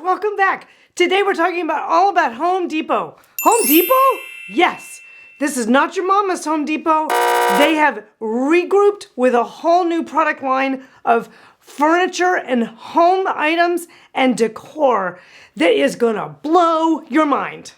welcome back. Today we're talking about all about Home Depot. Home Depot? Yes. This is not your mama's Home Depot. They have regrouped with a whole new product line of furniture and home items and decor that is gonna blow your mind.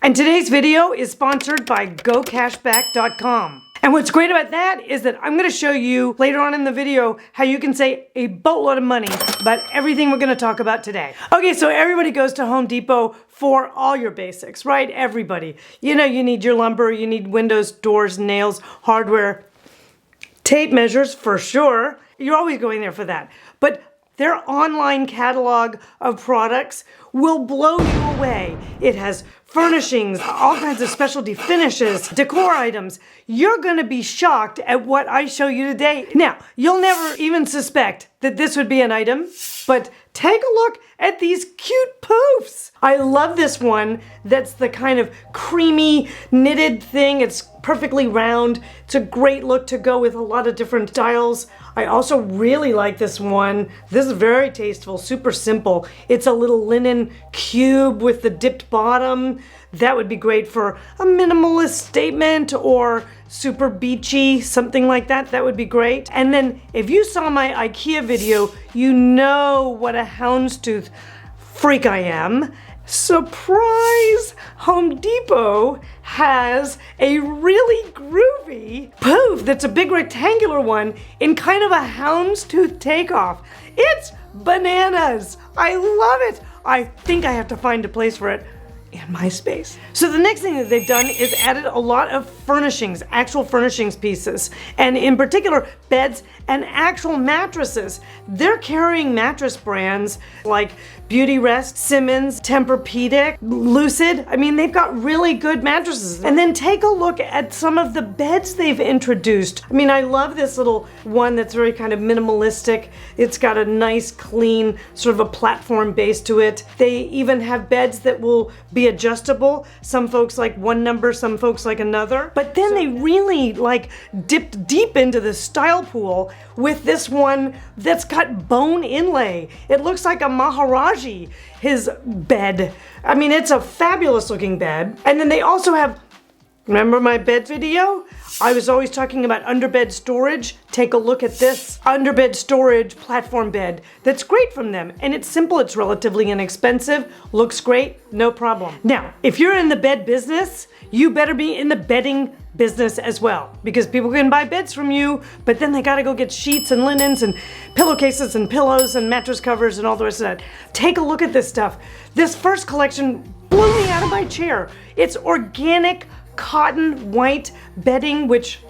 And today's video is sponsored by GoCashback.com. And what's great about that is that I'm gonna show you later on in the video how you can save a boatload of money about everything we're gonna talk about today. Okay, so everybody goes to Home Depot for all your basics, right? Everybody. You know, you need your lumber, you need windows, doors, nails, hardware, tape measures for sure. You're always going there for that. But their online catalog of products will blow you away. It has furnishings, all kinds of specialty finishes, decor items. You're gonna be shocked at what I show you today. Now, you'll never even suspect that this would be an item, but take a look at these cute poofs. I love this one that's the kind of creamy knitted thing. It's perfectly round. It's a great look to go with a lot of different styles. I also really like this one. This is very tasteful, super simple. It's a little linen cube with the dipped bottom. That would be great for a minimalist statement or super beachy, something like that. That would be great. And then if you saw my IKEA video, you know what a houndstooth freak I am. Surprise! Home Depot has a really groovy poof that's a big rectangular one in kind of a houndstooth takeoff. It's bananas! I love it! I think I have to find a place for it in my space. So the next thing that they've done is added a lot of furnishings, actual furnishings pieces, and in particular beds and actual mattresses. They're carrying mattress brands like Beauty Rest, Simmons, Tempur-Pedic, Lucid. I mean, they've got really good mattresses. And then take a look at some of the beds they've introduced. I mean, I love this little one that's very kind of minimalistic. It's got a nice, clean, sort of a platform base to it. They even have beds that will be adjustable. Some folks like one number, some folks like another. But then they really like dipped deep into the style pool with this one that's got bone inlay. It looks like a Maharaji, his bed. I mean, it's a fabulous looking bed. And then they also have, remember my bed video? I was always talking about underbed storage. Take a look at this underbed storage platform bed that's great from them. And it's simple, it's relatively inexpensive, looks great, no problem. Now, if you're in the bed business, you better be in the bedding business as well, because people can buy beds from you, but then they gotta go get sheets and linens and pillowcases and pillows and mattress covers and all the rest of that. Take a look at this stuff. This first collection blew me out of my chair. It's organic cotton white bedding, which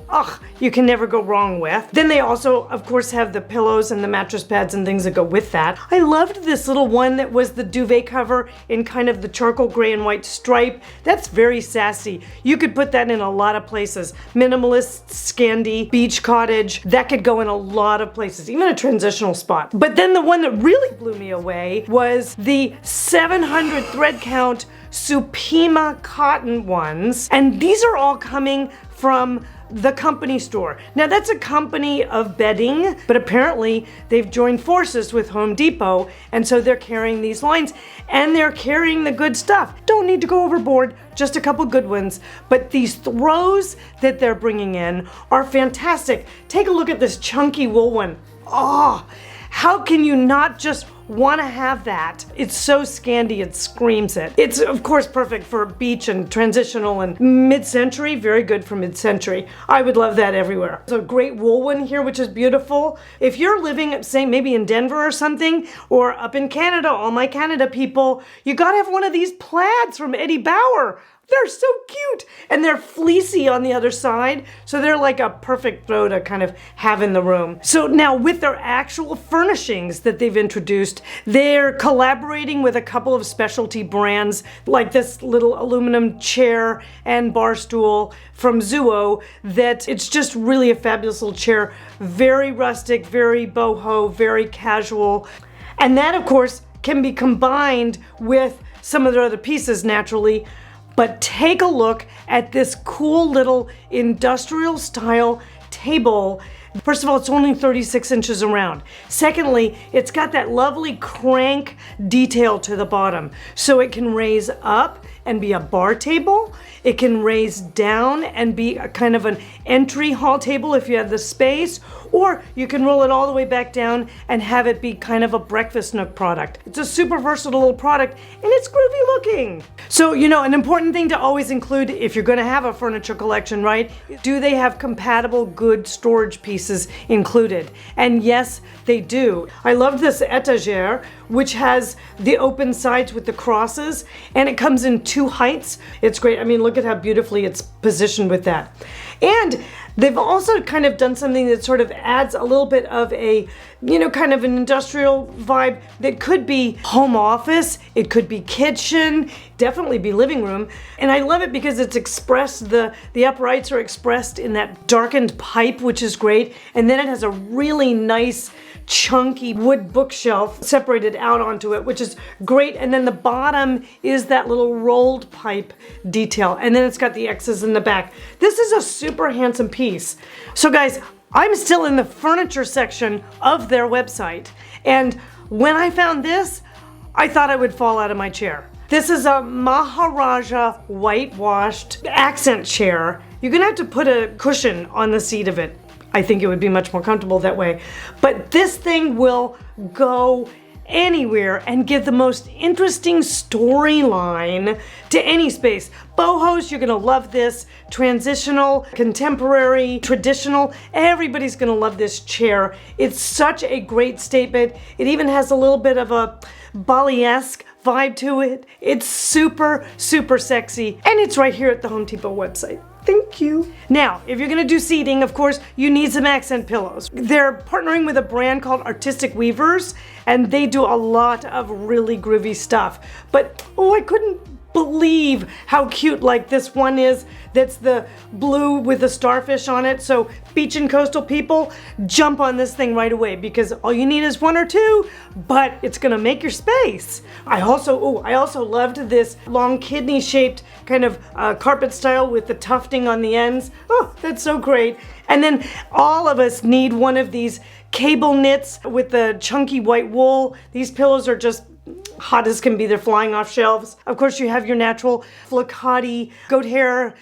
you can never go wrong with. Then they also, of course, have the pillows and the mattress pads and things that go with that. I loved this little one that was the duvet cover in kind of the charcoal gray and white stripe. That's very sassy. You could put that in a lot of places. Minimalist, Scandi, beach cottage. That could go in a lot of places, even a transitional spot. But then the one that really blew me away was the 700 thread count Supima cotton ones. And these are all coming from the company store. Now that's a company of bedding, but apparently they've joined forces with Home Depot, and so they're carrying these lines and they're carrying the good stuff. Don't need to go overboard, just a couple good ones, but these throws that they're bringing in are fantastic. Take a look at this chunky wool one. Oh, how can you not just want to have that? It's so Scandi, it screams it. It's of course perfect for beach and transitional and mid-century, very good for mid-century. I would love that everywhere. There's a great wool one here, which is beautiful. If you're living, say, maybe in Denver or something, or up in Canada, all my Canada people, you gotta have one of these plaids from Eddie Bauer. They're so cute, and they're fleecy on the other side, so they're like a perfect throw to kind of have in the room. So now with their actual furnishings that they've introduced, they're collaborating with a couple of specialty brands, like this little aluminum chair and bar stool from Zuo, that it's just really a fabulous little chair. Very rustic, very boho, very casual. And that, of course, can be combined with some of their other pieces naturally. but take a look at this cool little industrial style table. First of all, it's only 36 inches around. Secondly, it's got that lovely crank detail to the bottom. So it can raise up and be a bar table. It can raise down and be a kind of an entry hall table if you have the space, or you can roll it all the way back down and have it be kind of a breakfast nook product. It's a super versatile little product and it's groovy looking. So, you know, an important thing to always include if you're gonna have a furniture collection, right? Do they have compatible good storage pieces included? And yes, they do. I love this etagere, which has the open sides with the crosses, and it comes in 2 heights. It's great. I mean, look at how beautifully it's positioned with that. And they've also kind of done something that sort of adds a little bit of a, you know, kind of an industrial vibe that could be home office, it could be kitchen, definitely be living room. And I love it because it's expressed, the uprights are expressed in that darkened pipe, which is great. And then it has a really nice chunky wood bookshelf separated out onto it, which is great. And then the bottom is that little rolled pipe detail. And then it's got the X's in the back. This is a super handsome piece. So guys, I'm still in the furniture section of their website. And when I found this, I thought I would fall out of my chair. This is a Maharaja whitewashed accent chair. You're gonna have to put a cushion on the seat of it. I think it would be much more comfortable that way. But this thing will go anywhere and give the most interesting storyline to any space. Bohos, you're gonna love this. Transitional, contemporary, traditional, everybody's gonna love this chair. It's such a great statement. It even has a little bit of a Bali-esque vibe to it. It's super, super sexy. And it's right here at the Home Depot website. Thank you. Now, if you're gonna do seating, of course, you need some accent pillows. They're partnering with a brand called Artistic Weavers, and they do a lot of really groovy stuff. But, oh, I couldn't believe how cute like this one is that's the blue with the starfish on it. So beach and coastal people, jump on this thing right away because all you need is 1 or 2, but it's gonna make your space. I also loved this long kidney shaped kind of carpet style with the tufting on the ends. Oh, that's so great. And then all of us need one of these cable knits with the chunky white wool. These pillows are just hot as can be. They're flying off shelves. Of course, you have your natural flocati goat hair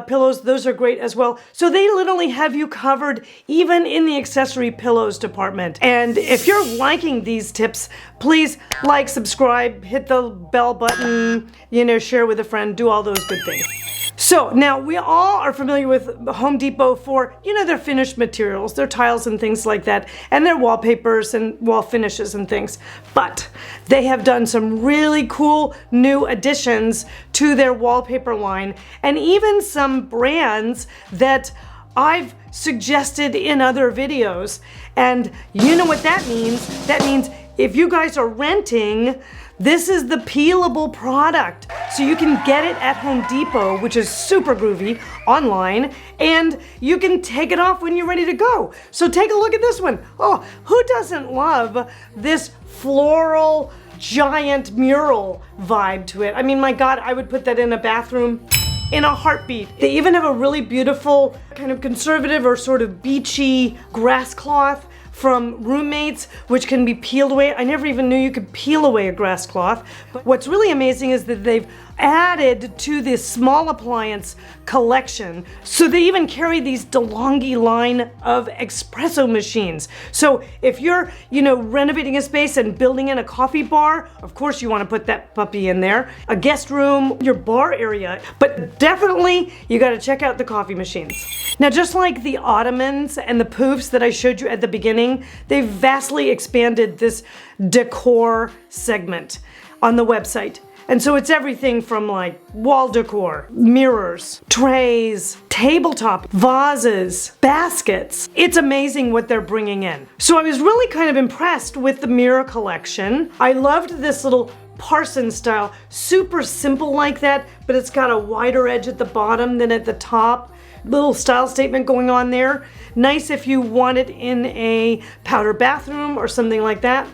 pillows. Those are great as well. So they literally have you covered even in the accessory pillows department. And if you're liking these tips, please like, subscribe, hit the bell button, you know, share with a friend, do all those good things. So now we all are familiar with Home Depot for, you know, their finished materials, their tiles and things like that, and their wallpapers and wall finishes and things. But they have done some really cool new additions to their wallpaper line, and even some brands that I've suggested in other videos. And you know what that means? That means if you guys are renting, this is the peelable product. So you can get it at Home Depot, which is super groovy, online, and you can take it off when you're ready to go. So take a look at this one. Oh, who doesn't love this floral giant mural vibe to it? I mean, my God, I would put that in a bathroom in a heartbeat. They even have a really beautiful kind of conservative or sort of beachy grass cloth from Roommates, which can be peeled away. I never even knew you could peel away a grass cloth. But what's really amazing is that they've added to this small appliance collection. So they even carry these DeLonghi line of espresso machines. So if you're, you know, renovating a space and building in a coffee bar, of course you want to put that puppy in there. A guest room, your bar area, but definitely you got to check out the coffee machines. Now, just like the ottomans and the poufs that I showed you at the beginning, they've vastly expanded this decor segment on the website. And so it's everything from like wall decor, mirrors, trays, tabletop, vases, baskets. It's amazing what they're bringing in. So I was really kind of impressed with the mirror collection. I loved this little Parson style, super simple like that, but it's got a wider edge at the bottom than at the top. Little style statement going on there. Nice if you want it in a powder bathroom or something like that.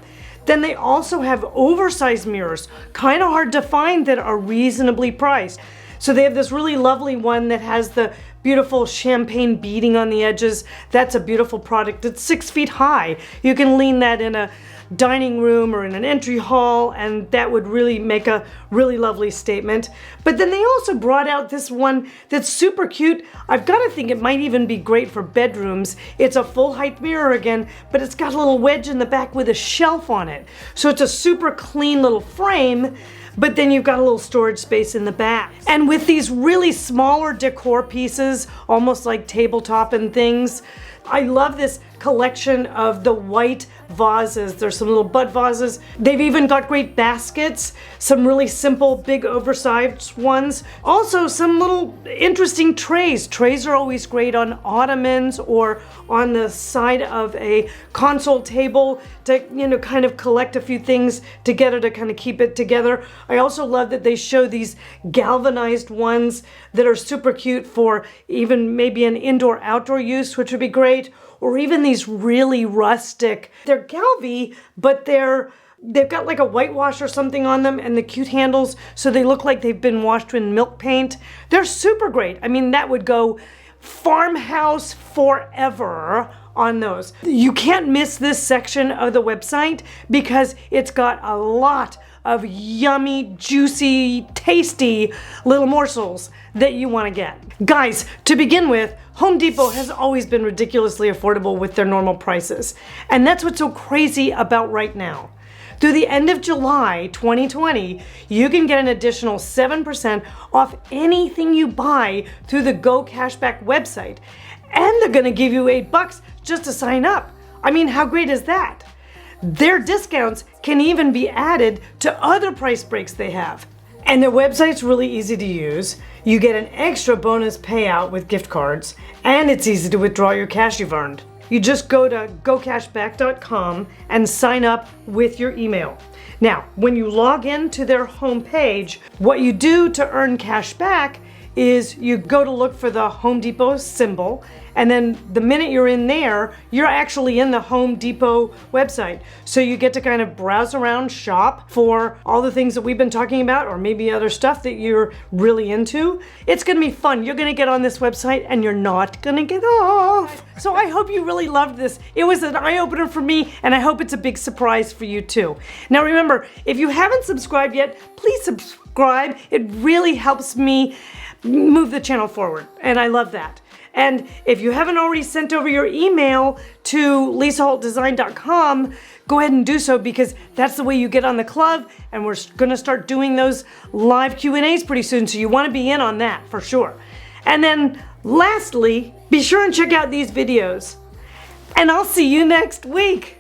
Then they also have oversized mirrors, kind of hard to find, that are reasonably priced. So they have this really lovely one that has the beautiful champagne beading on the edges. That's a beautiful product. It's 6 feet high. You can lean that in a dining room or in an entry hall, and that would really make a really lovely statement. But then they also brought out this one that's super cute. I've got to think it might even be great for bedrooms. It's a full height mirror again, but it's got a little wedge in the back with a shelf on it. So it's a super clean little frame, but then you've got a little storage space in the back. And with these really smaller decor pieces, almost like tabletop and things, I love this collection of the white vases. There's some little bud vases. They've even got great baskets, some really simple, big, oversized ones. Also, some little interesting trays. Trays are always great on ottomans or on the side of a console table to, you know, kind of collect a few things together to kind of keep it together. I also love that they show these galvanized ones that are super cute for even maybe an indoor-outdoor use, which would be great. Or even these really rustic, they're Galvy, but they've got like a whitewash or something on them and the cute handles, so they look like they've been washed in milk paint. They're super great. I mean, that would go farmhouse forever on those. You can't miss this section of the website because it's got a lot of yummy, juicy, tasty little morsels that you want to get. Guys, to begin with, Home Depot has always been ridiculously affordable with their normal prices. And that's what's so crazy about right now. Through the end of July 2020, you can get an additional 7% off anything you buy through the Go Cashback website. And they're gonna give you $8 just to sign up. I mean, how great is that? Their discounts can even be added to other price breaks they have. And their website's really easy to use. You get an extra bonus payout with gift cards, and it's easy to withdraw your cash you've earned. You just go to gocashback.com and sign up with your email. Now, when you log into their homepage, what you do to earn cash back is you go to look for the Home Depot symbol, and then the minute you're in there, you're actually in the Home Depot website. So you get to kind of browse around, shop for all the things that we've been talking about, or maybe other stuff that you're really into. It's gonna be fun. You're gonna get on this website and you're not gonna get off. So I hope you really loved this. It was an eye-opener for me, and I hope it's a big surprise for you too. Now remember, if you haven't subscribed yet, please subscribe. It really helps me move the channel forward, and I love that. And if you haven't already sent over your email to lisaholtdesign.com, go ahead and do so, because that's the way you get on the club, and we're gonna start doing those live Q&As pretty soon, so you wanna be in on that for sure. And then lastly, be sure and check out these videos, and I'll see you next week.